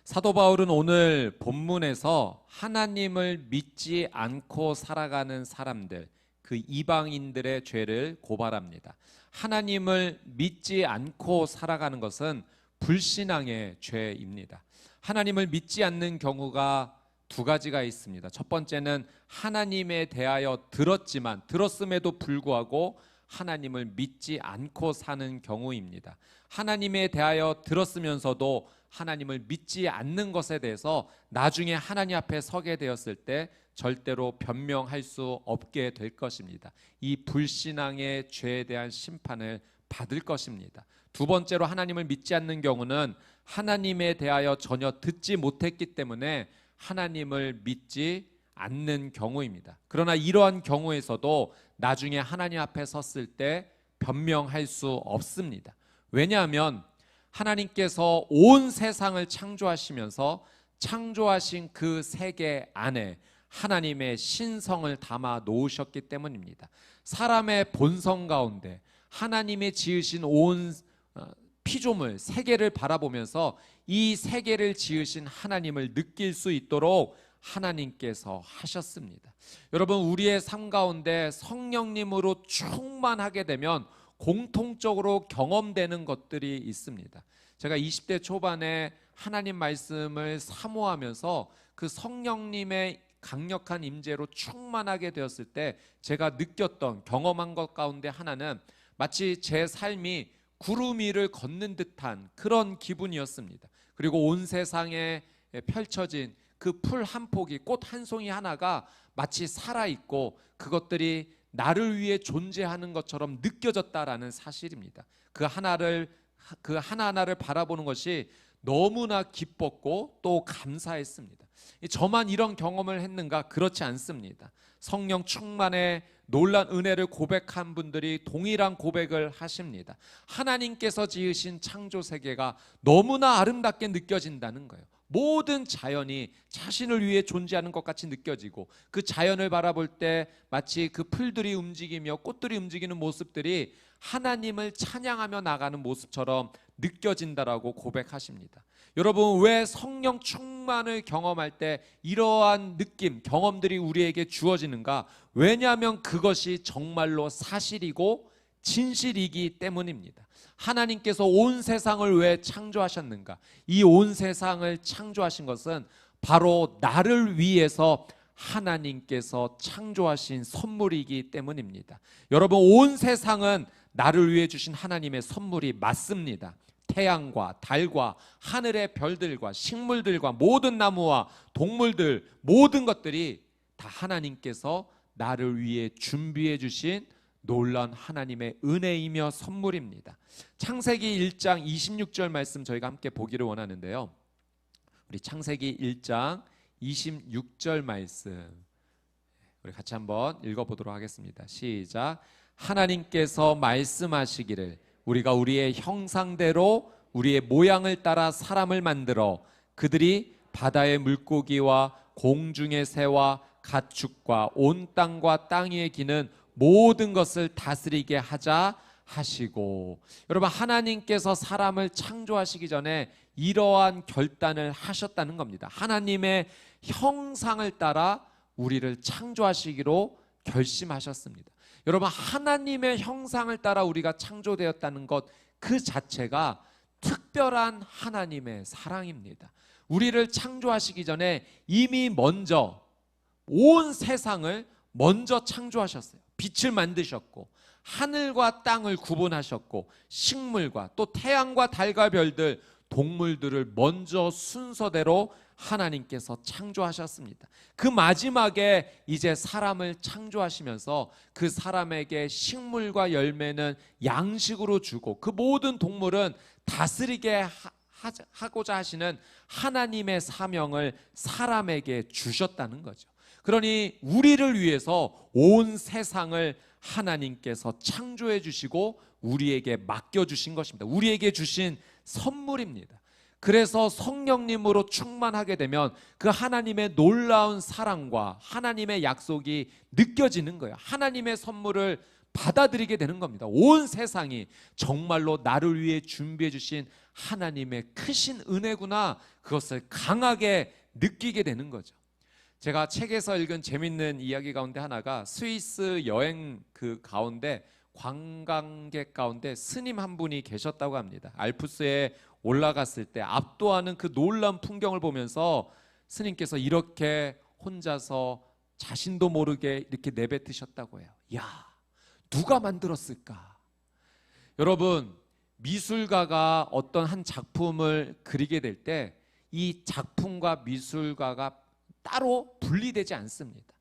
사도 바울은 오늘 본문에서 하나님을 믿지 않고 살아가는 사람들, 그 이방인들의 죄를 고발합니다. 하나님을 믿지 않고 살아가는 것은 불신앙의 죄입니다. 하나님을 믿지 않는 경우가 두 가지가 있습니다. 첫 번째는 하나님에 대하여 들었음에도 불구하고 하나님을 믿지 않고 사는 경우입니다. 하나님에 대하여 들었으면서도 하나님을 믿지 않는 것에 대해서 나중에 하나님 앞에 서게 되었을 때 절대로 변명할 수 없게 될 것입니다. 이 불신앙의 죄에 대한 심판을 받을 것입니다. 두 번째로 하나님을 믿지 않는 경우는 하나님에 대하여 전혀 듣지 못했기 때문에 하나님을 믿지 않는 경우입니다. 그러나 이러한 경우에서도 나중에 하나님 앞에 섰을 때 변명할 수 없습니다. 왜냐하면 하나님께서 온 세상을 창조하시면서 창조하신 그 세계 안에 하나님의 신성을 담아 놓으셨기 때문입니다. 사람의 본성 가운데 하나님이 지으신 온 피조물 세계를 바라보면서 이 세계를 지으신 하나님을 느낄 수 있도록 하나님께서 하셨습니다. 여러분, 우리의 삶 가운데 성령님으로 충만하게 되면 공통적으로 경험되는 것들이 있습니다. 제가 20대 초반에 하나님 말씀을 사모하면서 그 성령님의 강력한 임재로 충만하게 되었을 때 제가 느꼈던 경험한 것 가운데 하나는 마치 제 삶이 구름 위를 걷는 듯한 그런 기분이었습니다. 그리고 온 세상에 펼쳐진 그 풀 한 포기, 꽃 한 송이 하나가 마치 살아있고 그것들이 나를 위해 존재하는 것처럼 느껴졌다라는 사실입니다. 그 하나하나를 바라보는 것이 너무나 기뻤고 또 감사했습니다. 저만 이런 경험을 했는가? 그렇지 않습니다. 성령 충만의 놀란 은혜를 고백한 분들이 동일한 고백을 하십니다. 하나님께서 지으신 창조 세계가 너무나 아름답게 느껴진다는 거예요. 모든 자연이 자신을 위해 존재하는 것 같이 느껴지고 그 자연을 바라볼 때 마치 그 풀들이 움직이며 꽃들이 움직이는 모습들이 하나님을 찬양하며 나가는 모습처럼 느껴진다라고 고백하십니다. 여러분, 왜 성령 충만을 경험할 때 이러한 느낌, 경험들이 우리에게 주어지는가? 왜냐하면 그것이 정말로 사실이고 진실이기 때문입니다. 하나님께서 온 세상을 왜 창조하셨는가? 이 온 세상을 창조하신 것은 바로 나를 위해서 하나님께서 창조하신 선물이기 때문입니다. 여러분, 온 세상은 나를 위해 주신 하나님의 선물이 맞습니다. 태양과 달과 하늘의 별들과 식물들과 모든 나무와 동물들, 모든 것들이 다 하나님께서 나를 위해 준비해 주신 놀라운 하나님의 은혜이며 선물입니다. 창세기 1장 26절 말씀 저희가 함께 보기를 원하는데요. 우리 창세기 1장 26절 말씀 우리 같이 한번 읽어보도록 하겠습니다. 시작. 하나님께서 말씀하시기를 우리가 우리의 형상대로 우리의 모양을 따라 사람을 만들어 그들이 바다의 물고기와 공중의 새와 가축과 온 땅과 땅 위에 기는 모든 것을 다스리게 하자 하시고, 여러분, 하나님께서 사람을 창조하시기 전에 이러한 결단을 하셨다는 겁니다. 하나님의 형상을 따라 우리를 창조하시기로 결심하셨습니다. 여러분, 하나님의 형상을 따라 우리가 창조되었다는 것 그 자체가 특별한 하나님의 사랑입니다. 우리를 창조하시기 전에 이미 먼저 온 세상을 먼저 창조하셨어요. 빛을 만드셨고 하늘과 땅을 구분하셨고 식물과 또 태양과 달과 별들, 동물들을 먼저 순서대로 하나님께서 창조하셨습니다. 그 마지막에 이제 사람을 창조하시면서 그 사람에게 식물과 열매는 양식으로 주고 그 모든 동물은 다스리게 하고자 하시는 하나님의 사명을 사람에게 주셨다는 거죠. 그러니 우리를 위해서 온 세상을 하나님께서 창조해 주시고 우리에게 맡겨주신 것입니다. 우리에게 주신 선물입니다. 그래서 성령님으로 충만하게 되면 그 하나님의 놀라운 사랑과 하나님의 약속이 느껴지는 거예요. 하나님의 선물을 받아들이게 되는 겁니다. 온 세상이 정말로 나를 위해 준비해 주신 하나님의 크신 은혜구나, 그것을 강하게 느끼게 되는 거죠. 제가 책에서 읽은 재밌는 이야기 가운데 하나가 스위스 여행 그 가운데 관광객 가운데 스님 한 분이 계셨다고 합니다. 알프스에 올라갔을 때 압도하는 그 놀라운 풍경을 보면서 스님께서 이렇게 혼자서 자신도 모르게 이렇게 내뱉으셨다고 해요. 야, 누가 만들었을까? 여러분, 미술가가 어떤 한 작품을 그리게 될 때 이 작품과 미술가가 따로 분리되지 않습니다.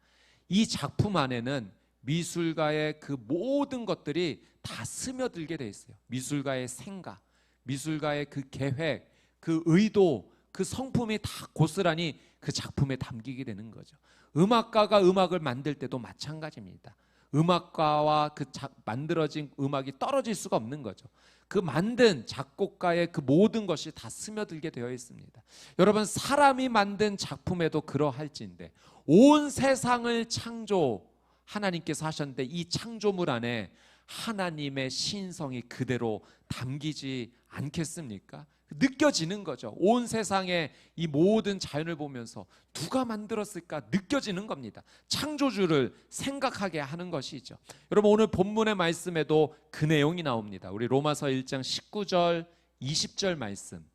이 작품 안에는 미술가의 그 모든 것들이 다 스며들게 돼 있어요. 미술가의 생각, 미술가의 그 계획, 그 의도, 그 성품이 다 고스란히 그 작품에 담기게 되는 거죠. 음악가가 음악을 만들 때도 마찬가지입니다. 음악가와 그 만들어진 음악이 떨어질 수가 없는 거죠. 그 만든 작곡가의 그 모든 것이 다 스며들게 되어 있습니다. 여러분, 사람이 만든 작품에도 그러할진데 온 세상을 창조 하나님께서 하셨는데 이 창조물 안에 하나님의 신성이 그대로 담기지 않겠습니까? 느껴지는 거죠. 온 세상의 이 모든 자연을 보면서 누가 만들었을까 느껴지는 겁니다. 창조주를 생각하게 하는 것이죠. 여러분, 오늘 본문의 말씀에도 그 내용이 나옵니다. 우리 로마서 1장 19절 20절 말씀,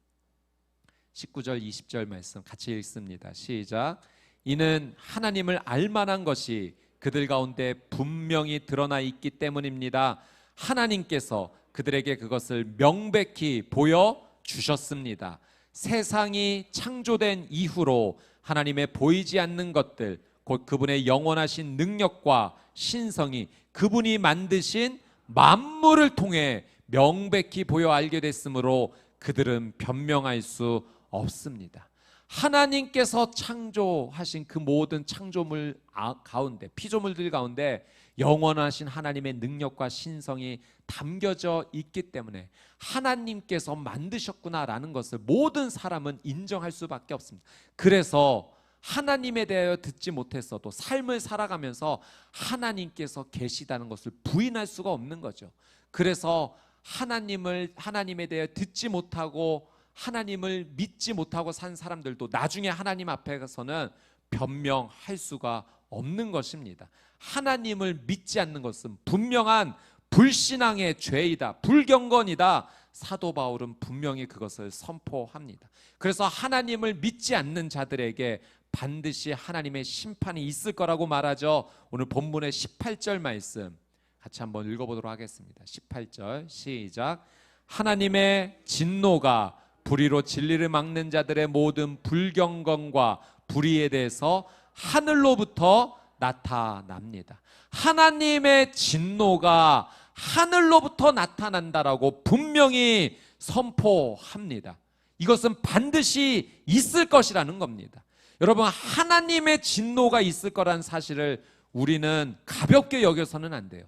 19절 20절 말씀 같이 읽습니다. 시작. 이는 하나님을 알만한 것이 그들 가운데 분명히 드러나 있기 때문입니다. 하나님께서 그들에게 그것을 명백히 보여 주셨습니다. 세상이 창조된 이후로 하나님의 보이지 않는 것들, 곧 그분의 영원하신 능력과 신성이 그분이 만드신 만물을 통해 명백히 보여 알게 됐으므로 그들은 변명할 수 없습니다. 하나님께서 창조하신 그 모든 창조물 가운데, 피조물들 가운데 영원하신 하나님의 능력과 신성이 담겨져 있기 때문에 하나님께서 만드셨구나라는 것을 모든 사람은 인정할 수밖에 없습니다. 그래서 하나님에 대하여 듣지 못했어도 삶을 살아가면서 하나님께서 계시다는 것을 부인할 수가 없는 거죠. 그래서 하나님에 대해 듣지 못하고 하나님을 믿지 못하고 산 사람들도 나중에 하나님 앞에서는 변명할 수가 없는 것입니다. 하나님을 믿지 않는 것은 분명한 불신앙의 죄이다, 불경건이다. 사도 바울은 분명히 그것을 선포합니다. 그래서 하나님을 믿지 않는 자들에게 반드시 하나님의 심판이 있을 거라고 말하죠. 오늘 본문의 18절 말씀 같이 한번 읽어보도록 하겠습니다. 18절 시작. 하나님의 진노가 불의로 진리를 막는 자들의 모든 불경건과 불의에 대해서 하늘로부터 나타납니다. 하나님의 진노가 하늘로부터 나타난다라고 분명히 선포합니다. 이것은 반드시 있을 것이라는 겁니다. 여러분, 하나님의 진노가 있을 거라는 사실을 우리는 가볍게 여겨서는 안 돼요.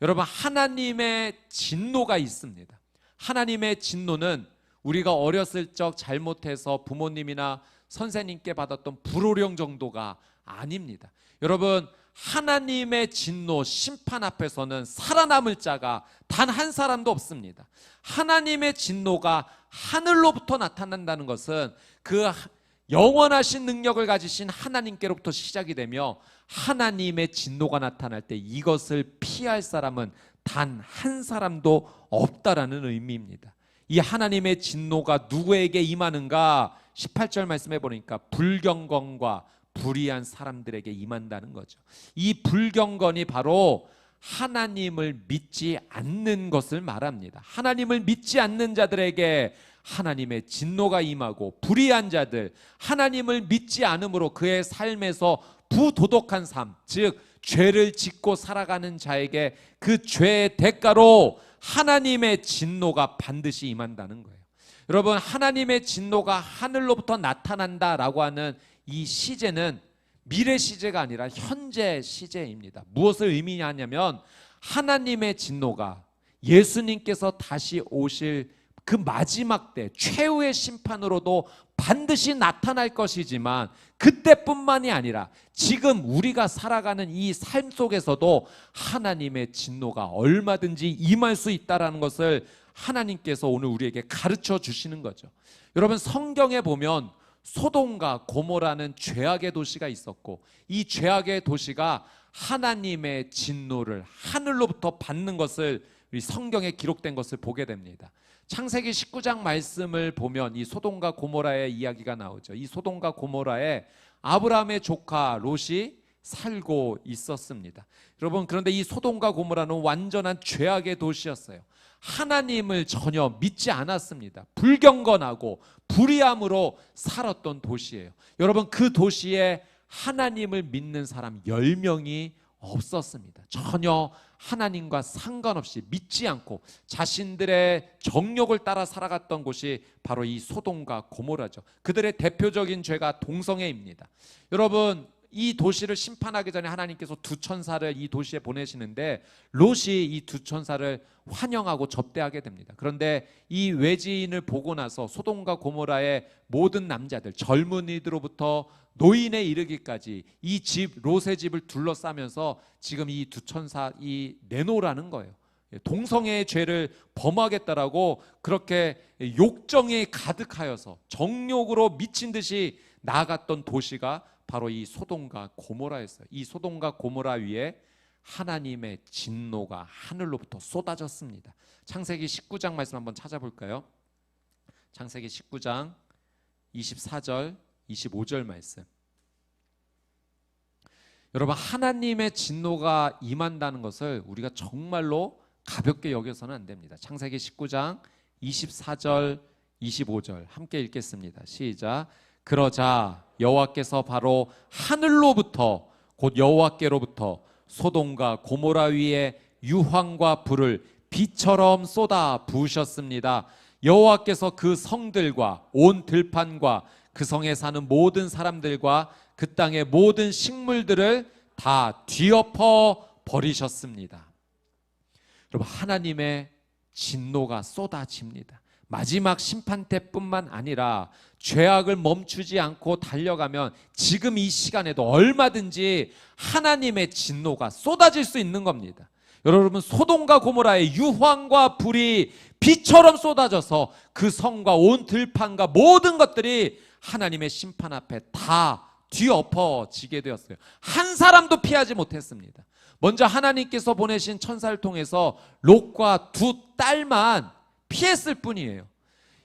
여러분, 하나님의 진노가 있습니다. 하나님의 진노는 우리가 어렸을 적 잘못해서 부모님이나 선생님께 받았던 불호령 정도가 아닙니다. 여러분, 하나님의 진노, 심판 앞에서는 살아남을 자가 단 한 사람도 없습니다. 하나님의 진노가 하늘로부터 나타난다는 것은 그 영원하신 능력을 가지신 하나님께로부터 시작이 되며 하나님의 진노가 나타날 때 이것을 피할 사람은 단 한 사람도 없다라는 의미입니다. 이 하나님의 진노가 누구에게 임하는가? 18절 말씀해 보니까 불경건과 불의한 사람들에게 임한다는 거죠. 이 불경건이 바로 하나님을 믿지 않는 것을 말합니다. 하나님을 믿지 않는 자들에게 하나님의 진노가 임하고, 불의한 자들, 하나님을 믿지 않음으로 그의 삶에서 부도덕한 삶, 즉 죄를 짓고 살아가는 자에게 그 죄의 대가로 하나님의 진노가 반드시 임한다는 거예요. 여러분, 하나님의 진노가 하늘로부터 나타난다라고 하는 이 시제는 미래 시제가 아니라 현재 시제입니다. 무엇을 의미하냐면 하나님의 진노가 예수님께서 다시 오실 그 마지막 때 최후의 심판으로도 반드시 나타날 것이지만 그때뿐만이 아니라 지금 우리가 살아가는 이 삶 속에서도 하나님의 진노가 얼마든지 임할 수 있다는 것을 하나님께서 오늘 우리에게 가르쳐 주시는 거죠. 여러분, 성경에 보면 소돔과 고모라는 죄악의 도시가 있었고, 이 죄악의 도시가 하나님의 진노를 하늘로부터 받는 것을, 우리 성경에 기록된 것을 보게 됩니다. 창세기 19장 말씀을 보면 이 소돔과 고모라의 이야기가 나오죠. 이 소돔과 고모라에 아브라함의 조카 롯이 살고 있었습니다. 여러분, 그런데 이 소돔과 고모라는 완전한 죄악의 도시였어요. 하나님을 전혀 믿지 않았습니다. 불경건하고 불의함으로 살았던 도시예요. 여러분, 그 도시에 하나님을 믿는 사람 10명이 없었습니다. 전혀 하나님과 상관없이 믿지 않고 자신들의 정욕을 따라 살아갔던 곳이 바로 이 소돔과 고모라죠. 그들의 대표적인 죄가 동성애입니다. 여러분, 이 도시를 심판하기 전에 하나님께서 두 천사를 이 도시에 보내시는데 롯이 이 두 천사를 환영하고 접대하게 됩니다. 그런데 이 외지인을 보고 나서 소돔과 고모라의 모든 남자들, 젊은이들로부터 노인에 이르기까지 이 집, 롯의 집을 둘러싸면서 지금 이 두 천사 내놓으라는 거예요. 동성애의 죄를 범하겠다라고 그렇게 욕정에 가득하여서 정욕으로 미친 듯이 나아갔던 도시가 바로 이 소돔과 고모라였어요. 이 소돔과 고모라 위에 하나님의 진노가 하늘로부터 쏟아졌습니다. 창세기 19장 말씀 한번 찾아볼까요? 창세기 19장 24절 25절 말씀. 여러분, 하나님의 진노가 임한다는 것을 우리가 정말로 가볍게 여겨서는 안 됩니다. 창세기 19장 24절 25절 함께 읽겠습니다. 시작. 그러자 여호와께서 바로 하늘로부터, 곧 여호와께로부터 소돔과 고모라 위에 유황과 불을 비처럼 쏟아 부으셨습니다. 여호와께서 그 성들과 온 들판과 그 성에 사는 모든 사람들과 그 땅의 모든 식물들을 다 뒤엎어 버리셨습니다. 여러분, 하나님의 진노가 쏟아집니다. 마지막 심판 때뿐만 아니라 죄악을 멈추지 않고 달려가면 지금 이 시간에도 얼마든지 하나님의 진노가 쏟아질 수 있는 겁니다. 여러분, 소돔과 고모라의 유황과 불이 비처럼 쏟아져서 그 성과 온 들판과 모든 것들이 하나님의 심판 앞에 다 뒤엎어지게 되었어요. 한 사람도 피하지 못했습니다. 먼저 하나님께서 보내신 천사를 통해서 롯과 두 딸만 피했을 뿐이에요.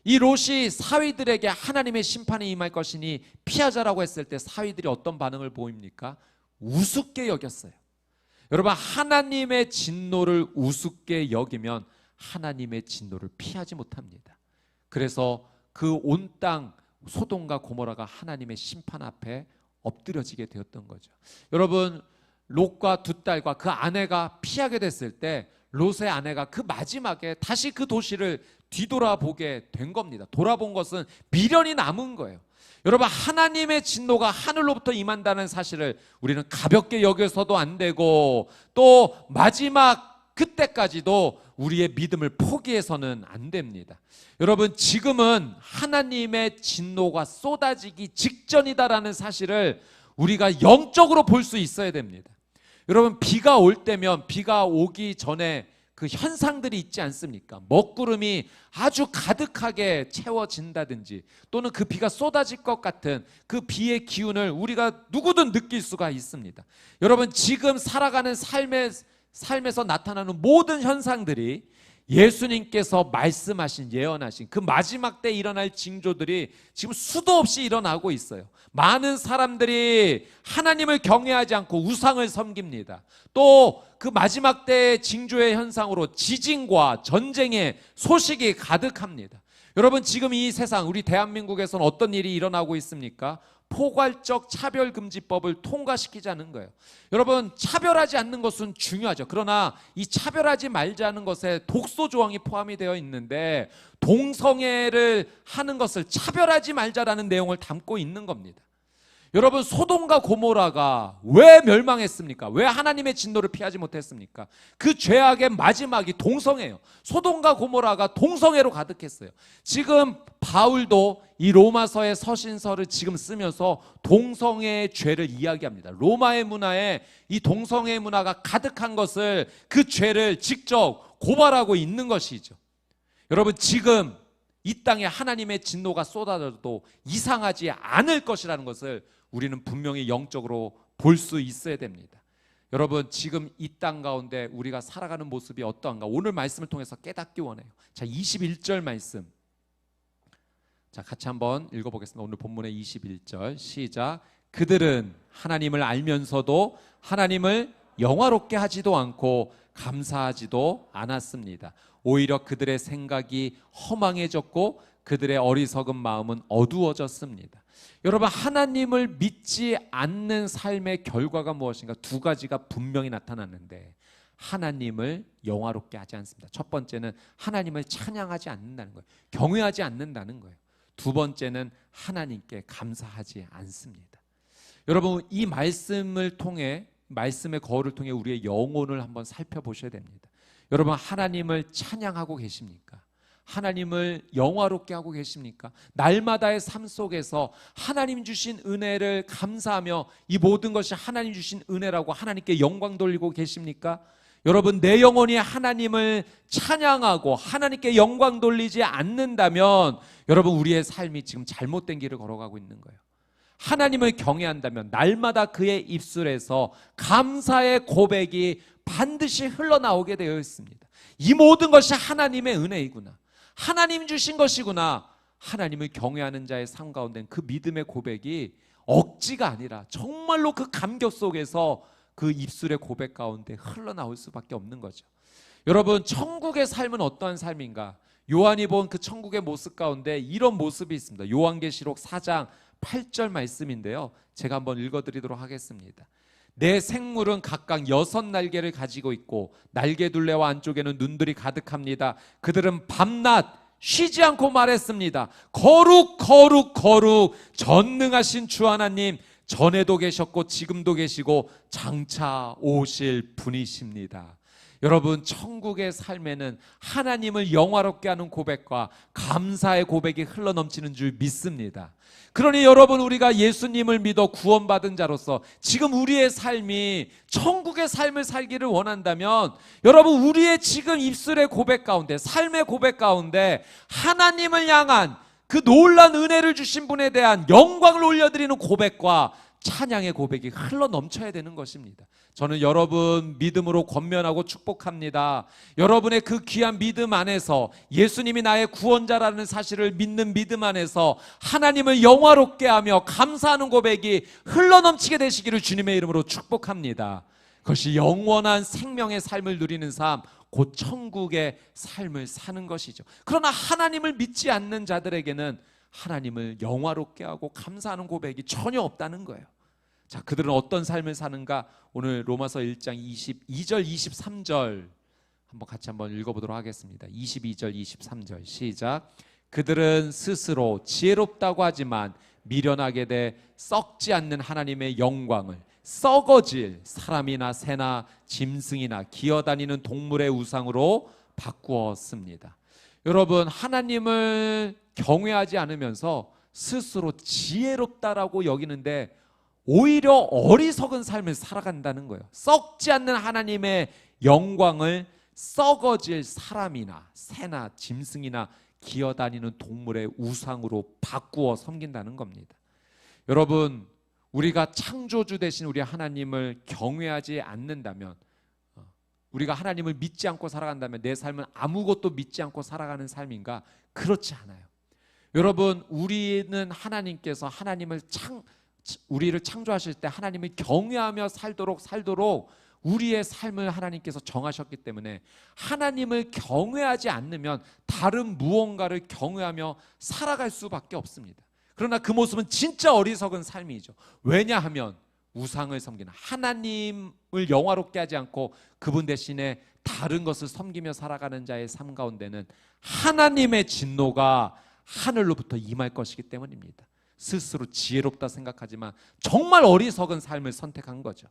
이 롯이 사위들에게 하나님의 심판이 임할 것이니 피하자라고 했을 때 사위들이 어떤 반응을 보입니까? 우습게 여겼어요. 여러분, 하나님의 진노를 우습게 여기면 하나님의 진노를 피하지 못합니다. 그래서 그 온 땅 소돔과 고모라가 하나님의 심판 앞에 엎드려지게 되었던 거죠. 여러분, 롯과 두 딸과 그 아내가 피하게 됐을 때 롯의 아내가 그 마지막에 다시 그 도시를 뒤돌아보게 된 겁니다. 돌아본 것은 미련이 남은 거예요. 여러분, 하나님의 진노가 하늘로부터 임한다는 사실을 우리는 가볍게 여겨서도 안 되고, 또 마지막 그때까지도 우리의 믿음을 포기해서는 안 됩니다. 여러분, 지금은 하나님의 진노가 쏟아지기 직전이다라는 사실을 우리가 영적으로 볼 수 있어야 됩니다. 여러분, 비가 올 때면 비가 오기 전에 그 현상들이 있지 않습니까? 먹구름이 아주 가득하게 채워진다든지, 또는 그 비가 쏟아질 것 같은 그 비의 기운을 우리가 누구든 느낄 수가 있습니다. 여러분, 지금 살아가는 삶에서 나타나는 모든 현상들이 예수님께서 말씀하신, 예언하신 그 마지막 때 일어날 징조들이 지금 수도 없이 일어나고 있어요. 많은 사람들이 하나님을 경외하지 않고 우상을 섬깁니다. 또 그 마지막 때의 징조의 현상으로 지진과 전쟁의 소식이 가득합니다. 여러분, 지금 이 세상, 우리 대한민국에서는 어떤 일이 일어나고 있습니까? 포괄적 차별금지법을 통과시키자는 거예요. 여러분, 차별하지 않는 것은 중요하죠. 그러나 이 차별하지 말자는 것에 독소 조항이 포함이 되어 있는데, 동성애를 하는 것을 차별하지 말자라는 내용을 담고 있는 겁니다. 여러분, 소돔과 고모라가 왜 멸망했습니까? 왜 하나님의 진노를 피하지 못했습니까? 그 죄악의 마지막이 동성애예요. 소돔과 고모라가 동성애로 가득했어요. 지금 바울도 이 로마서의 서신서를 지금 쓰면서 동성애의 죄를 이야기합니다. 로마의 문화에 이 동성애의 문화가 가득한 것을, 그 죄를 직접 고발하고 있는 것이죠. 여러분, 지금 이 땅에 하나님의 진노가 쏟아져도 이상하지 않을 것이라는 것을 우리는 분명히 영적으로 볼 수 있어야 됩니다. 여러분, 지금 이 땅 가운데 우리가 살아가는 모습이 어떠한가 오늘 말씀을 통해서 깨닫기 원해요. 자, 21절 말씀, 자, 같이 한번 읽어보겠습니다. 오늘 본문의 21절 시작. 그들은 하나님을 알면서도 하나님을 영화롭게 하지도 않고 감사하지도 않았습니다. 오히려 그들의 생각이 허망해졌고 그들의 어리석은 마음은 어두워졌습니다. 여러분, 하나님을 믿지 않는 삶의 결과가 무엇인가? 두 가지가 분명히 나타났는데 하나님을 영화롭게 하지 않습니다. 첫 번째는 하나님을 찬양하지 않는다는 거예요. 경외하지 않는다는 거예요. 두 번째는 하나님께 감사하지 않습니다. 여러분, 이 말씀을 통해, 말씀의 거울을 통해 우리의 영혼을 한번 살펴보셔야 됩니다. 여러분, 하나님을 찬양하고 계십니까? 하나님을 영화롭게 하고 계십니까? 날마다의 삶 속에서 하나님 주신 은혜를 감사하며 이 모든 것이 하나님 주신 은혜라고 하나님께 영광 돌리고 계십니까? 여러분, 내 영혼이 하나님을 찬양하고 하나님께 영광 돌리지 않는다면 여러분, 우리의 삶이 지금 잘못된 길을 걸어가고 있는 거예요. 하나님을 경외한다면 날마다 그의 입술에서 감사의 고백이 반드시 흘러나오게 되어 있습니다. 이 모든 것이 하나님의 은혜이구나, 하나님 주신 것이구나. 하나님을 경외하는 자의 삶 가운데는 그 믿음의 고백이 억지가 아니라 정말로 그 감격 속에서 그 입술의 고백 가운데 흘러나올 수밖에 없는 거죠. 여러분, 천국의 삶은 어떠한 삶인가? 요한이 본 그 천국의 모습 가운데 이런 모습이 있습니다. 요한계시록 4장 8절 말씀인데요, 제가 한번 읽어드리도록 하겠습니다. 내 생물은 각각 6날개를 가지고 있고 날개둘레와 안쪽에는 눈들이 가득합니다. 그들은 밤낮 쉬지 않고 말했습니다. 거룩 거룩 거룩 전능하신 주 하나님, 전에도 계셨고 지금도 계시고 장차 오실 분이십니다. 여러분, 천국의 삶에는 하나님을 영화롭게 하는 고백과 감사의 고백이 흘러넘치는 줄 믿습니다. 그러니 여러분, 우리가 예수님을 믿어 구원받은 자로서 지금 우리의 삶이 천국의 삶을 살기를 원한다면 여러분, 우리의 지금 입술의 고백 가운데, 삶의 고백 가운데 하나님을 향한 그 놀라운 은혜를 주신 분에 대한 영광을 올려드리는 고백과 찬양의 고백이 흘러넘쳐야 되는 것입니다. 저는 여러분 믿음으로 권면하고 축복합니다. 여러분의 그 귀한 믿음 안에서, 예수님이 나의 구원자라는 사실을 믿는 믿음 안에서 하나님을 영화롭게 하며 감사하는 고백이 흘러넘치게 되시기를 주님의 이름으로 축복합니다. 그것이 영원한 생명의 삶을 누리는 삶, 곧 천국의 삶을 사는 것이죠. 그러나 하나님을 믿지 않는 자들에게는 하나님을 영화롭게 하고 감사하는 고백이 전혀 없다는 거예요. 자, 그들은 어떤 삶을 사는가? 오늘 로마서 1장 22절 23절 같이 한번 읽어보도록 하겠습니다. 22절 23절 시작. 그들은 스스로 지혜롭다고 하지만 미련하게 돼 썩지 않는 하나님의 영광을 썩어질 사람이나 새나 짐승이나 기어다니는 동물의 우상으로 바꾸었습니다. 여러분, 하나님을 경외하지 않으면서 스스로 지혜롭다라고 여기는데 오히려 어리석은 삶을 살아간다는 거예요. 썩지 않는 하나님의 영광을 썩어질 사람이나 새나 짐승이나 기어다니는 동물의 우상으로 바꾸어 섬긴다는 겁니다. 여러분, 우리가 창조주 되신 우리 하나님을 경외하지 않는다면, 우리가 하나님을 믿지 않고 살아간다면 내 삶은 아무것도 믿지 않고 살아가는 삶인가? 그렇지 않아요. 여러분, 우리는 하나님께서 우리를 창조하실 때 하나님을 경외하며 살도록 우리의 삶을 하나님께서 정하셨기 때문에 하나님을 경외하지 않으면 다른 무언가를 경외하며 살아갈 수밖에 없습니다. 그러나 그 모습은 진짜 어리석은 삶이죠. 왜냐하면 우상을 섬기는, 하나님을 영화롭게 하지 않고 그분 대신에 다른 것을 섬기며 살아가는 자의 삶 가운데는 하나님의 진노가 하늘로부터 임할 것이기 때문입니다. 스스로 지혜롭다 생각하지만 정말 어리석은 삶을 선택한 거죠.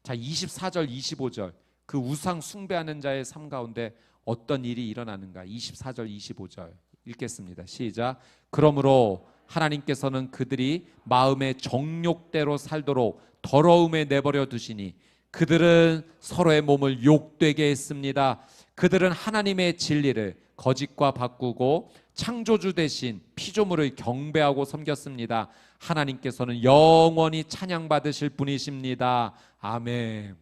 자, 24절 25절 그 우상 숭배하는 자의 삶 가운데 어떤 일이 일어나는가? 24절 25절 읽겠습니다. 시작. 그러므로 하나님께서는 그들이 마음의 정욕대로 살도록 더러움에 내버려 두시니 그들은 서로의 몸을 욕되게 했습니다. 그들은 하나님의 진리를 거짓과 바꾸고 창조주 대신 피조물을 경배하고 섬겼습니다. 하나님께서는 영원히 찬양받으실 분이십니다. 아멘.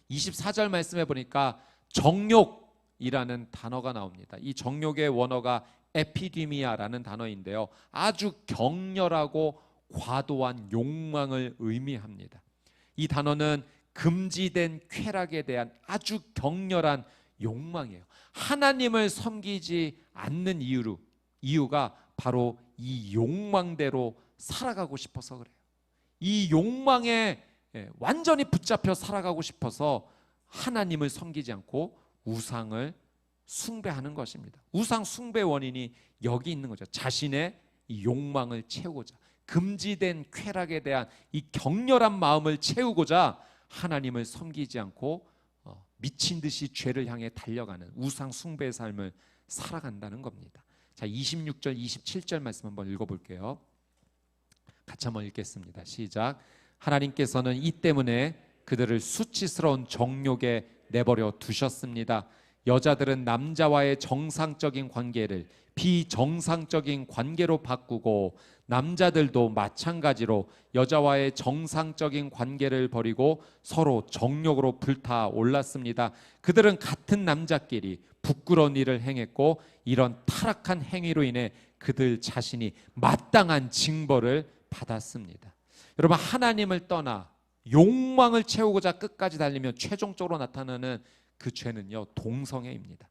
24절 말씀해 보니까 정욕이라는 단어가 나옵니다. 이 정욕의 원어가 에피디미아라는 단어인데요, 아주 격렬하고 과도한 욕망을 의미합니다. 이 단어는 금지된 쾌락에 대한 아주 격렬한 욕망이에요. 하나님을 섬기지 않는 이유가 바로 이 욕망대로 살아가고 싶어서 그래요. 이 욕망에 완전히 붙잡혀 살아가고 싶어서 하나님을 섬기지 않고 우상을 숭배하는 것입니다. 우상 숭배 원인이 여기 있는 거죠. 자신의 이 욕망을 채우고자, 금지된 쾌락에 대한 이 격렬한 마음을 채우고자 하나님을 섬기지 않고 미친 듯이 죄를 향해 달려가는 우상 숭배의 삶을 살아간다는 겁니다. 자, 26절 27절 말씀 한번 읽어볼게요. 같이 한번 읽겠습니다. 시작. 하나님께서는 이 때문에 그들을 수치스러운 정욕에 내버려 두셨습니다. 여자들은 남자와의 정상적인 관계를 비정상적인 관계로 바꾸고, 남자들도 마찬가지로 여자와의 정상적인 관계를 버리고 서로 정욕으로 불타올랐습니다. 그들은 같은 남자끼리 부끄러운 일을 행했고, 이런 타락한 행위로 인해 그들 자신이 마땅한 징벌을 받았습니다. 여러분, 하나님을 떠나 욕망을 채우고자 끝까지 달리면 최종적으로 나타나는 그 죄는요, 동성애입니다.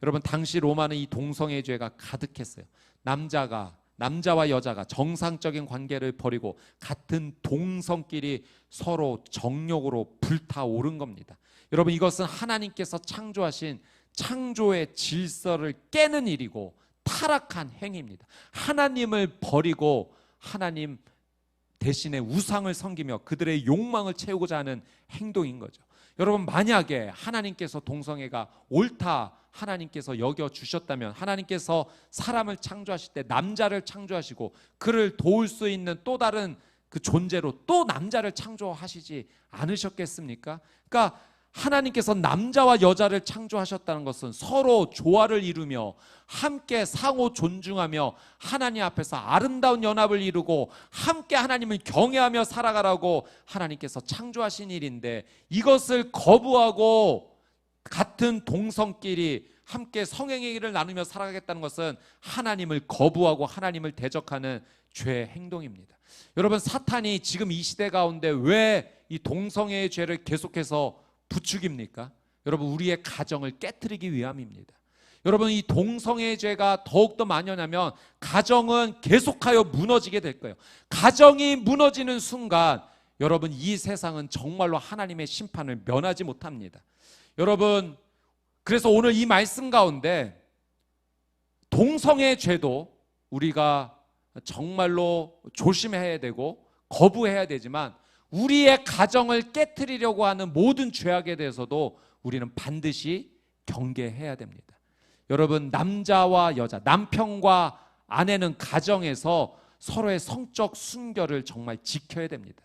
여러분, 당시 로마는 이 동성애 죄가 가득했어요. 남자와 여자가 정상적인 관계를 버리고 같은 동성끼리 서로 정욕으로 불타오른 겁니다. 여러분, 이것은 하나님께서 창조하신 창조의 질서를 깨는 일이고 타락한 행위입니다. 하나님을 버리고 하나님 대신에 우상을 섬기며 그들의 욕망을 채우고자 하는 행동인 거죠. 여러분, 만약에 하나님께서 동성애가 옳다 하나님께서 여겨주셨다면, 하나님께서 사람을 창조하실 때 남자를 창조하시고 그를 도울 수 있는 또 다른 그 존재로 또 남자를 창조하시지 않으셨겠습니까? 그러니까 하나님께서 남자와 여자를 창조하셨다는 것은 서로 조화를 이루며 함께 상호 존중하며 하나님 앞에서 아름다운 연합을 이루고 함께 하나님을 경외하며 살아가라고 하나님께서 창조하신 일인데, 이것을 거부하고 같은 동성끼리 함께 성행의 일을 나누며 살아가겠다는 것은 하나님을 거부하고 하나님을 대적하는 죄의 행동입니다. 여러분, 사탄이 지금 이 시대 가운데 왜 이 동성애의 죄를 계속해서 부추깁니까? 여러분, 우리의 가정을 깨트리기 위함입니다. 여러분, 이 동성애의 죄가 더욱더 만연하면 가정은 계속하여 무너지게 될 거예요. 가정이 무너지는 순간 여러분, 이 세상은 정말로 하나님의 심판을 면하지 못합니다. 여러분, 그래서 오늘 이 말씀 가운데 동성애의 죄도 우리가 정말로 조심해야 되고 거부해야 되지만, 우리의 가정을 깨트리려고 하는 모든 죄악에 대해서도 우리는 반드시 경계해야 됩니다. 여러분, 남자와 여자, 남편과 아내는 가정에서 서로의 성적 순결을 정말 지켜야 됩니다.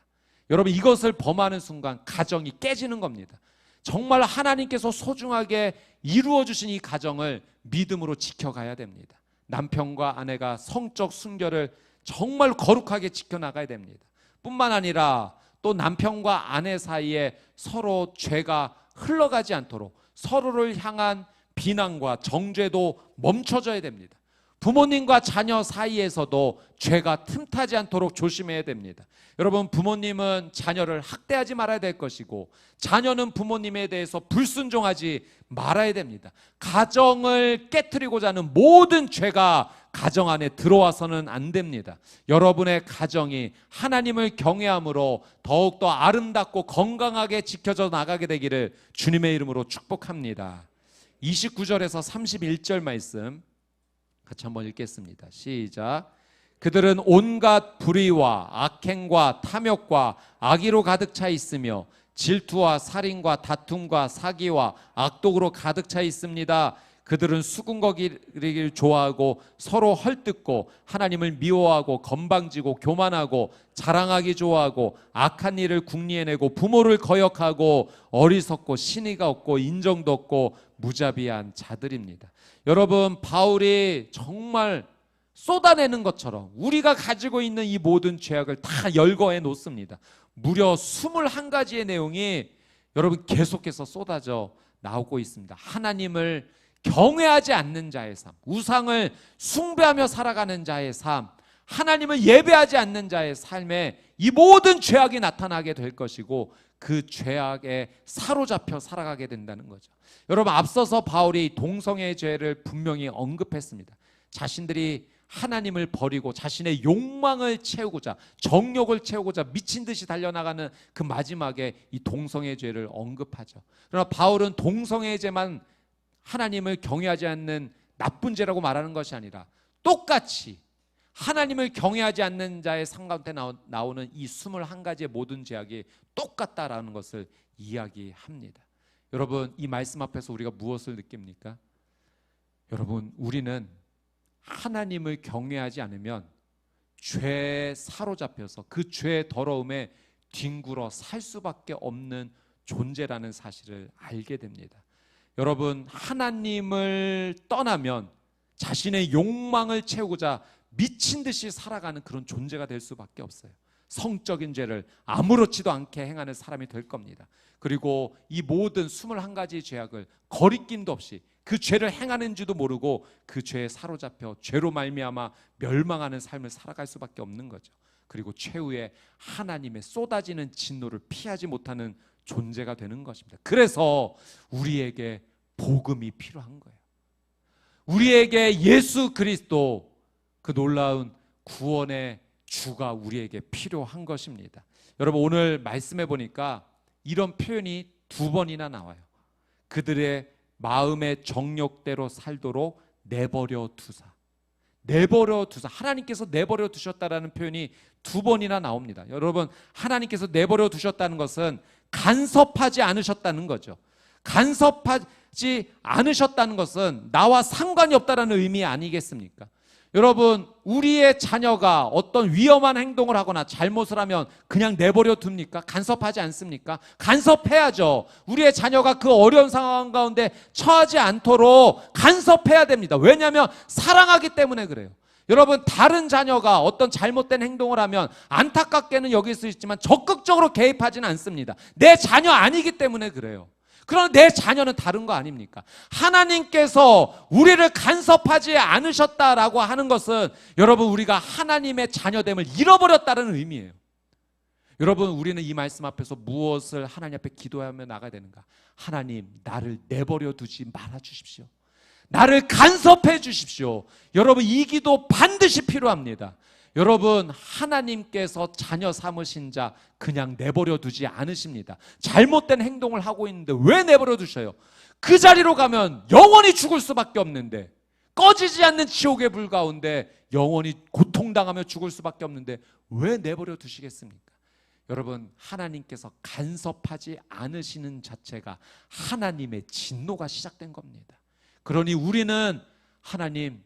여러분, 이것을 범하는 순간 가정이 깨지는 겁니다. 정말 하나님께서 소중하게 이루어주신 이 가정을 믿음으로 지켜가야 됩니다. 남편과 아내가 성적 순결을 정말 거룩하게 지켜나가야 됩니다. 뿐만 아니라 또 남편과 아내 사이에 서로 죄가 흘러가지 않도록 서로를 향한 비난과 정죄도 멈춰져야 됩니다. 부모님과 자녀 사이에서도 죄가 틈타지 않도록 조심해야 됩니다. 여러분, 부모님은 자녀를 학대하지 말아야 될 것이고 자녀는 부모님에 대해서 불순종하지 말아야 됩니다. 가정을 깨트리고자 하는 모든 죄가 가정 안에 들어와서는 안 됩니다. 여러분의 가정이 하나님을 경외함으로 더욱더 아름답고 건강하게 지켜져 나가게 되기를 주님의 이름으로 축복합니다. 29절에서 31절 말씀 같이 한번 읽겠습니다. 시작. 그들은 온갖 불의와 악행과 탐욕과 악의로 가득 차 있으며 질투와 살인과 다툼과 사기와 악독으로 가득 차 있습니다. 그들은 수군거리기를 좋아하고 서로 헐뜯고 하나님을 미워하고 건방지고 교만하고 자랑하기 좋아하고 악한 일을 궁리해내고 부모를 거역하고 어리석고 신의가 없고 인정도 없고 무자비한 자들입니다. 여러분, 바울이 정말 쏟아내는 것처럼 우리가 가지고 있는 이 모든 죄악을 다 열거해 놓습니다. 무려 21가지의 내용이 여러분 계속해서 쏟아져 나오고 있습니다. 하나님을 경외하지 않는 자의 삶, 우상을 숭배하며 살아가는 자의 삶, 하나님을 예배하지 않는 자의 삶에 이 모든 죄악이 나타나게 될 것이고 그 죄악에 사로잡혀 살아가게 된다는 거죠. 여러분, 앞서서 바울이 동성애의 죄를 분명히 언급했습니다. 자신들이 하나님을 버리고 자신의 욕망을 채우고자, 정욕을 채우고자 미친 듯이 달려나가는 그 마지막에 이 동성애의 죄를 언급하죠. 그러나 바울은 동성애의 죄만 하나님을 경외하지 않는 나쁜 죄라고 말하는 것이 아니라 똑같이 하나님을 경외하지 않는 자의 삶 가운데 나오는 이 21가지의 모든 죄악이 똑같다라는 것을 이야기합니다. 여러분, 이 말씀 앞에서 우리가 무엇을 느낍니까? 여러분, 우리는 하나님을 경외하지 않으면 죄에 사로잡혀서 그 죄의 더러움에 뒹굴어 살 수밖에 없는 존재라는 사실을 알게 됩니다. 여러분, 하나님을 떠나면 자신의 욕망을 채우고자 미친 듯이 살아가는 그런 존재가 될 수밖에 없어요. 성적인 죄를 아무렇지도 않게 행하는 사람이 될 겁니다. 그리고 이 모든 21가지 죄악을 거리낌도 없이 그 죄를 행하는지도 모르고 그 죄에 사로잡혀 죄로 말미암아 멸망하는 삶을 살아갈 수밖에 없는 거죠. 그리고 최후에 하나님의 쏟아지는 진노를 피하지 못하는 존재가 되는 것입니다. 그래서 우리에게 복음이 필요한 거예요. 우리에게 예수 그리스도, 그 놀라운 구원의 주가 우리에게 필요한 것입니다. 여러분, 오늘 말씀해 보니까 이런 표현이 2번이나 나와요. 그들의 마음의 정욕대로 살도록 내버려 두사. 내버려 두사. 하나님께서 내버려 두셨다라는 표현이 2번이나 나옵니다. 여러분, 하나님께서 내버려 두셨다는 것은 간섭하지 않으셨다는 거죠. 간섭하지 않으셨다는 것은 나와 상관이 없다라는 의미 아니겠습니까? 여러분, 우리의 자녀가 어떤 위험한 행동을 하거나 잘못을 하면 그냥 내버려 둡니까? 간섭하지 않습니까? 간섭해야죠. 우리의 자녀가 그 어려운 상황 가운데 처하지 않도록 간섭해야 됩니다. 왜냐하면 사랑하기 때문에 그래요. 여러분, 다른 자녀가 어떤 잘못된 행동을 하면 안타깝게는 여길 수 있지만 적극적으로 개입하지는 않습니다. 내 자녀 아니기 때문에 그래요. 그러나 내 자녀는 다른 거 아닙니까? 하나님께서 우리를 간섭하지 않으셨다라고 하는 것은 여러분, 우리가 하나님의 자녀됨을 잃어버렸다는 의미예요. 여러분, 우리는 이 말씀 앞에서 무엇을 하나님 앞에 기도하며 나가야 되는가? 하나님, 나를 내버려 두지 말아 주십시오. 나를 간섭해 주십시오. 여러분, 이 기도 반드시 필요합니다. 여러분, 하나님께서 자녀 삼으신 자 그냥 내버려 두지 않으십니다. 잘못된 행동을 하고 있는데 왜 내버려 두셔요? 그 자리로 가면 영원히 죽을 수밖에 없는데, 꺼지지 않는 지옥의 불 가운데 영원히 고통당하며 죽을 수밖에 없는데 왜 내버려 두시겠습니까? 여러분, 하나님께서 간섭하지 않으시는 자체가 하나님의 진노가 시작된 겁니다. 그러니 우리는 하나님,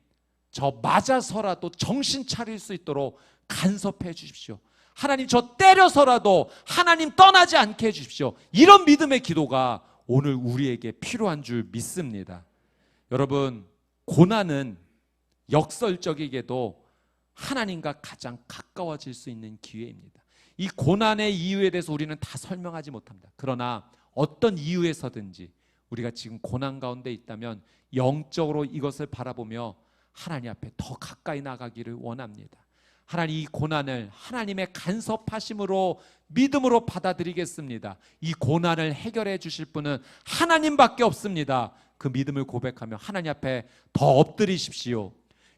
저 맞아서라도 정신 차릴 수 있도록 간섭해 주십시오. 하나님, 저 때려서라도 하나님 떠나지 않게 해주십시오. 이런 믿음의 기도가 오늘 우리에게 필요한 줄 믿습니다. 여러분, 고난은 역설적이게도 하나님과 가장 가까워질 수 있는 기회입니다. 이 고난의 이유에 대해서 우리는 다 설명하지 못합니다. 그러나 어떤 이유에서든지 우리가 지금 고난 가운데 있다면 영적으로 이것을 바라보며 하나님 앞에 더 가까이 나가기를 원합니다. 하나님, 이 고난을 하나님의 간섭하심으로 믿음으로 받아들이겠습니다. 이 고난을 해결해 주실 분은 하나님밖에 없습니다. 그 믿음을 고백하며 하나님 앞에 더 엎드리십시오.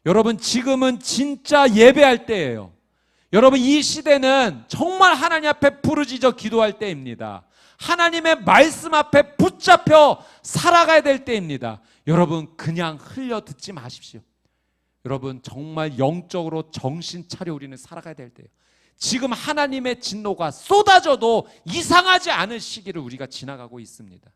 여러분, 지금은 진짜 예배할 때예요. 여러분, 이 시대는 정말 하나님 앞에 부르짖어 기도할 때입니다. 하나님의 말씀 앞에 붙잡혀 살아가야 될 때입니다. 여러분, 그냥 흘려 듣지 마십시오. 여러분, 정말 영적으로 정신 차려 우리는 살아가야 될 때예요. 지금 하나님의 진노가 쏟아져도 이상하지 않은 시기를 우리가 지나가고 있습니다.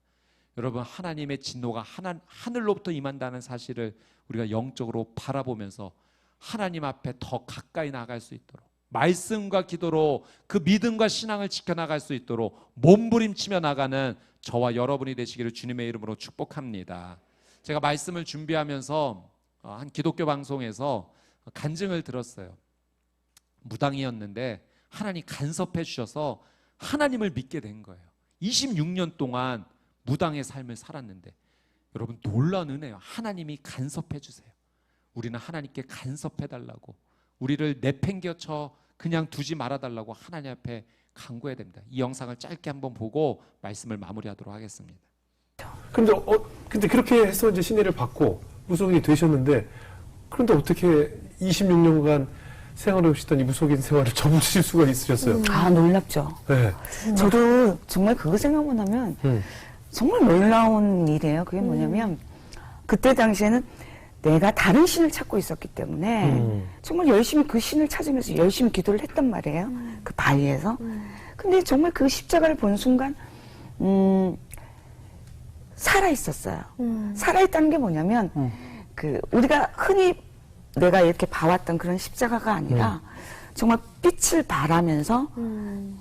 여러분, 하나님의 진노가 하늘로부터 임한다는 사실을 우리가 영적으로 바라보면서 하나님 앞에 더 가까이 나갈 수 있도록, 말씀과 기도로 그 믿음과 신앙을 지켜나갈 수 있도록 몸부림치며 나가는 저와 여러분이 되시기를 주님의 이름으로 축복합니다. 제가 말씀을 준비하면서 한 기독교 방송에서 간증을 들었어요. 무당이었는데 하나님 간섭해 주셔서 하나님을 믿게 된 거예요. 26년 동안 무당의 삶을 살았는데 여러분 놀라운 은혜요. 하나님이 간섭해 주세요. 우리는 하나님께 간섭해 달라고, 우리를 내팽겨쳐 그냥 두지 말아 달라고 하나님 앞에 간구해야 됩니다. 이 영상을 짧게 한번 보고 말씀을 마무리하도록 하겠습니다. 근데 그렇게 해서 이제 신뢰를 받고 무속인이 되셨는데, 그런데 어떻게 26년간 생활해 오시던 이 무속인 생활을 접으실 수가 있으셨어요? 아, 놀랍죠. 네. 저도 정말 그거 생각만 하면 정말 놀라운 일이에요. 그게 뭐냐면 그때 당시에는 내가 다른 신을 찾고 있었기 때문에 정말 열심히 그 신을 찾으면서 열심히 기도를 했단 말이에요. 그 바위에서. 근데 정말 그 십자가를 본 순간 살아 있었어요. 살아 있다는 게 뭐냐면 그 우리가 흔히 내가 이렇게 봐왔던 그런 십자가가 아니라 정말 빛을 발하면서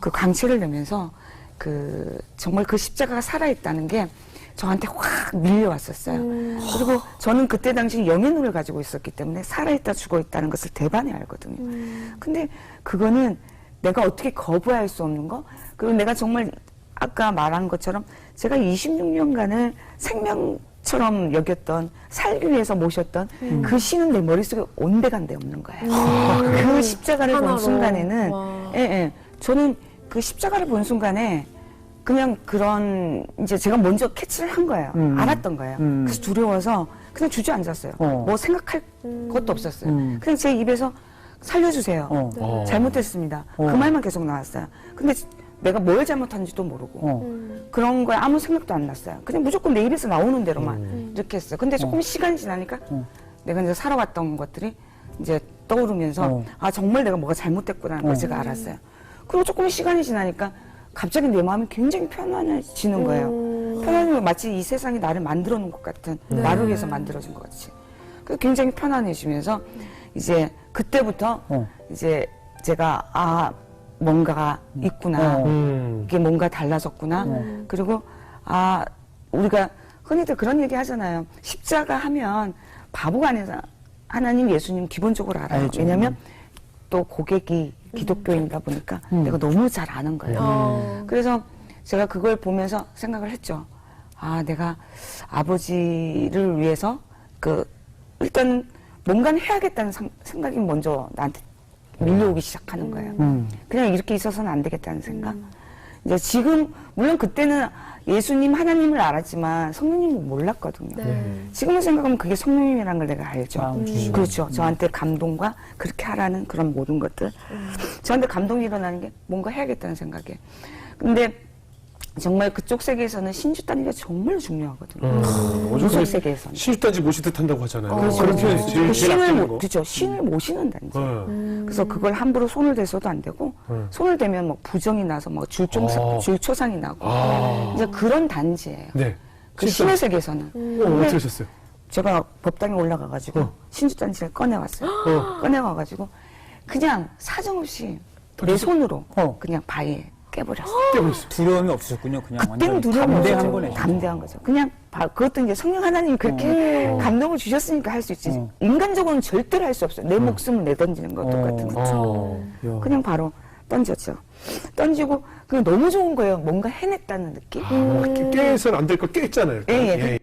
그 광채를 내면서 그 정말 그 십자가가 살아 있다는 게 저한테 확 밀려왔었어요. 그리고 저는 그때 당시 영의 눈을 가지고 있었기 때문에 살아있다 죽어있다는 것을 대반에 알거든요. 근데 그거는 내가 어떻게 거부할 수 없는 거, 그리고 내가 정말 아까 말한 것처럼 제가 26년간을 생명처럼 여겼던, 살기 위해서 모셨던 그 신은 내 머릿속에 온데간데 없는 거예요. 그 십자가를 본 순간에는 저는 그 십자가를 본 순간에 그냥 그런 이제 제가 먼저 캐치를 한 거예요. 알았던 거예요. 그래서 두려워서 그냥 주저앉았어요. 뭐 생각할 것도 없었어요. 그냥 제 입에서 살려주세요. 잘못했습니다. 그 말만 계속 나왔어요. 근데 내가 뭘 잘못한지도 모르고 그런 거에 아무 생각도 안 났어요. 그냥 무조건 내 입에서 나오는 대로만 이렇게 했어요. 근데 조금 시간이 지나니까 내가 이제 살아왔던 것들이 이제 떠오르면서 아, 정말 내가 뭐가 잘못됐구나는 걸 제가 알았어요. 그리고 조금 시간이 지나니까 갑자기 내 마음이 굉장히 편안해지는 거예요. 편안해지면 마치 이 세상이 나를 만들어 놓은 것 같은, 나를 위해서 만들어진 것 같이. 그래서 굉장히 편안해지면서 이제 그때부터 이제 제가 아, 뭔가가 있구나. 이게 뭔가 달라졌구나. 그리고 아, 우리가 흔히들 그런 얘기 하잖아요. 십자가 하면 바보가 아니라 하나님, 예수님 기본적으로 알아요. 알죠. 왜냐면 또 고객이 기독교인이다 보니까 내가 너무 잘 아는 거예요. 그래서 제가 그걸 보면서 생각을 했죠. 아, 내가 아버지를 위해서 일단 뭔가는 해야겠다는 생각이 먼저 나한테 밀려오기 시작하는 거예요. 그냥 이렇게 있어서는 안 되겠다는 생각. 이제 지금 물론 그때는 예수님, 하나님을 알았지만 성령님을 몰랐거든요. 지금은 생각하면 그게 성령님이라는 걸 내가 알죠. 그렇죠. 저한테 감동과 그렇게 하라는 그런 모든 것들. 저한테 감동이 일어나는 게 뭔가 해야겠다는 생각에. 근데 정말 그쪽 세계에서는 신주단위가 정말 중요하거든요. 그쪽 세계에서는. 신주단지 모시듯 한다고 하잖아요. 그렇죠. 그런 표현이 제일 아끼는 거. 그렇죠. 신을 모시는 단지. 그래서 그걸 함부로 손을 대서도 안 되고, 손을 대면 뭐 부정이 나서 뭐 줄초상이 나고, 이제 그런 단지예요. 네. 그 신의 세계에서는. 어떻게 하셨어요? 제가 법당에 올라가가지고 신주단지를 꺼내왔어요. 꺼내와가지고 그냥 사정없이 내 손으로 그냥 바위에 깨버렸어요. 깨버렸어요. 두려움이 없으셨군요. 그냥 그때는 완전히 두려움이 담대한 없었죠. 거네. 담대한 거죠. 그냥 그것도 이제 성령 하나님이 그렇게 감동을 주셨으니까 할 수 있지. 인간적으로는 절대로 할 수 없어요. 내 목숨을 내던지는 것 똑같은 거죠. 그냥 바로 던졌죠. 던지고 그냥 너무 좋은 거예요. 뭔가 해냈다는 느낌. 깨서는 안 될 걸 깼잖아요. 예.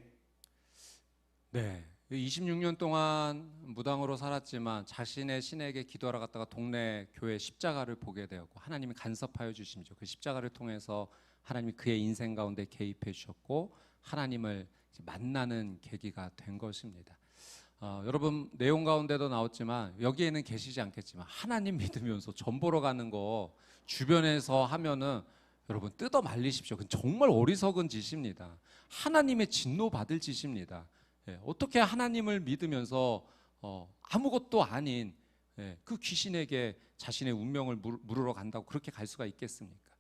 네, 26년 동안 무당으로 살았지만 자신의 신에게 기도하러 갔다가 동네 교회 십자가를 보게 되었고 하나님이 간섭하여 주심이죠. 그 십자가를 통해서 하나님이 그의 인생 가운데 개입해 주셨고 하나님을 만나는 계기가 된 것입니다. 여러분 내용 가운데도 나왔지만 여기에는 계시지 않겠지만 하나님 믿으면서 전 보러 가는 거 주변에서 하면은 여러분 뜯어 말리십시오. 그건 정말 어리석은 짓입니다. 하나님의 진노 받을 짓입니다. 어떻게 하나님을 믿으면서 아무것도 아닌 그 귀신에게 자신의 운명을 물으러 간다고 그렇게 갈 수가 있겠습니까?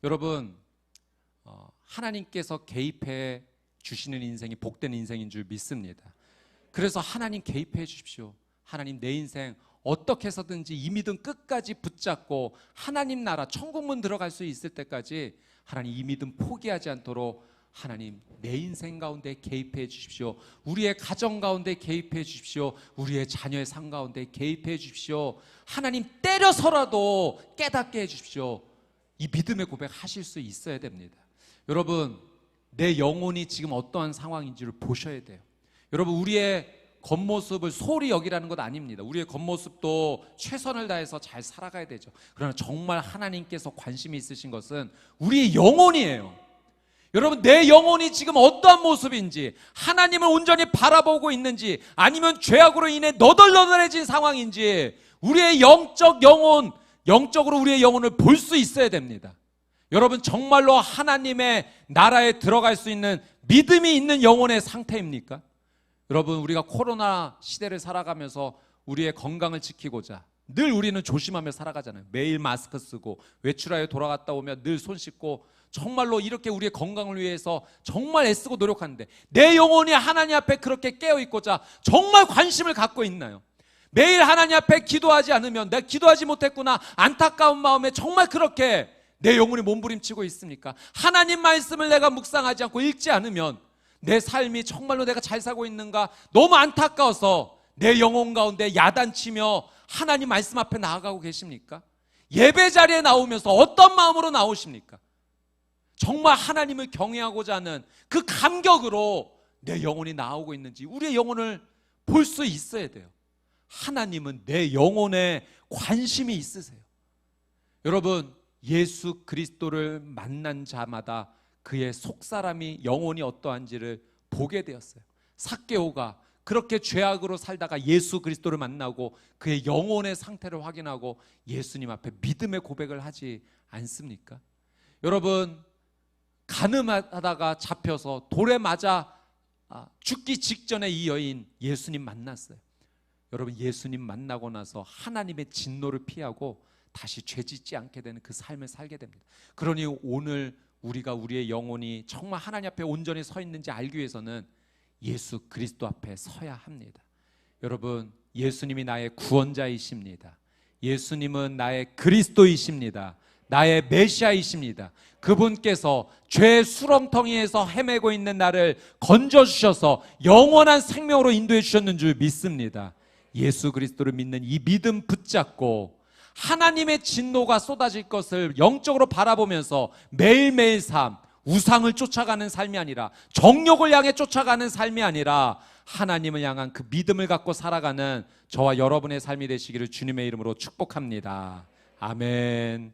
여러분 하나님께서 개입해 주시는 인생이 복된 인생인 줄 믿습니다. 그래서 하나님 개입해 주십시오. 하나님 내 인생 어떻게 해서든지 이 믿음 끝까지 붙잡고 하나님 나라 천국문 들어갈 수 있을 때까지 하나님 이 믿음 포기하지 않도록 하나님 내 인생 가운데 개입해 주십시오. 우리의 가정 가운데 개입해 주십시오. 우리의 자녀의 삶 가운데 개입해 주십시오. 하나님 때려서라도 깨닫게 해 주십시오. 이 믿음의 고백 하실 수 있어야 됩니다. 여러분, 내 영혼이 지금 어떠한 상황인지를 보셔야 돼요. 여러분, 우리의 겉모습을 소홀히 여기라는 것 아닙니다. 우리의 겉모습도 최선을 다해서 잘 살아가야 되죠. 그러나 정말 하나님께서 관심이 있으신 것은 우리의 영혼이에요. 여러분, 내 영혼이 지금 어떠한 모습인지, 하나님을 온전히 바라보고 있는지, 아니면 죄악으로 인해 너덜너덜해진 상황인지, 우리의 영적 영혼, 영적으로 우리의 영혼을 볼 수 있어야 됩니다. 여러분, 정말로 하나님의 나라에 들어갈 수 있는 믿음이 있는 영혼의 상태입니까? 여러분, 우리가 코로나 시대를 살아가면서 우리의 건강을 지키고자 늘 우리는 조심하며 살아가잖아요. 매일 마스크 쓰고 외출하여 돌아갔다 오면 늘 손 씻고 정말로 이렇게 우리의 건강을 위해서 정말 애쓰고 노력하는데 내 영혼이 하나님 앞에 그렇게 깨어있고자 정말 관심을 갖고 있나요? 매일 하나님 앞에 기도하지 않으면 내가 기도하지 못했구나 안타까운 마음에 정말 그렇게 내 영혼이 몸부림치고 있습니까? 하나님 말씀을 내가 묵상하지 않고 읽지 않으면 내 삶이 정말로 내가 잘 살고 있는가 너무 안타까워서 내 영혼 가운데 야단치며 하나님 말씀 앞에 나아가고 계십니까? 예배 자리에 나오면서 어떤 마음으로 나오십니까? 정말 하나님을 경외하고자 하는 그 감격으로 내 영혼이 나오고 있는지 우리의 영혼을 볼 수 있어야 돼요. 하나님은 내 영혼에 관심이 있으세요. 여러분, 예수 그리스도를 만난 자마다 그의 속사람이 영혼이 어떠한지를 보게 되었어요. 삭개오가 그렇게 죄악으로 살다가 예수 그리스도를 만나고 그의 영혼의 상태를 확인하고 예수님 앞에 믿음의 고백을 하지 않습니까? 여러분, 가늠하다가 잡혀서 돌에 맞아 죽기 직전에 이 여인 예수님 만났어요. 여러분, 예수님 만나고 나서 하나님의 진노를 피하고 다시 죄짓지 않게 되는 그 삶을 살게 됩니다. 그러니 오늘 우리가 우리의 영혼이 정말 하나님 앞에 온전히 서 있는지 알기 위해서는 예수 그리스도 앞에 서야 합니다. 여러분, 예수님이 나의 구원자이십니다. 예수님은 나의 그리스도이십니다. 나의 메시아이십니다. 그분께서 죄의 수렁텅이에서 헤매고 있는 나를 건져주셔서 영원한 생명으로 인도해 주셨는 줄 믿습니다. 예수 그리스도를 믿는 이 믿음 붙잡고 하나님의 진노가 쏟아질 것을 영적으로 바라보면서 매일매일 삶, 우상을 쫓아가는 삶이 아니라 정욕을 향해 쫓아가는 삶이 아니라 하나님을 향한 그 믿음을 갖고 살아가는 저와 여러분의 삶이 되시기를 주님의 이름으로 축복합니다. 아멘.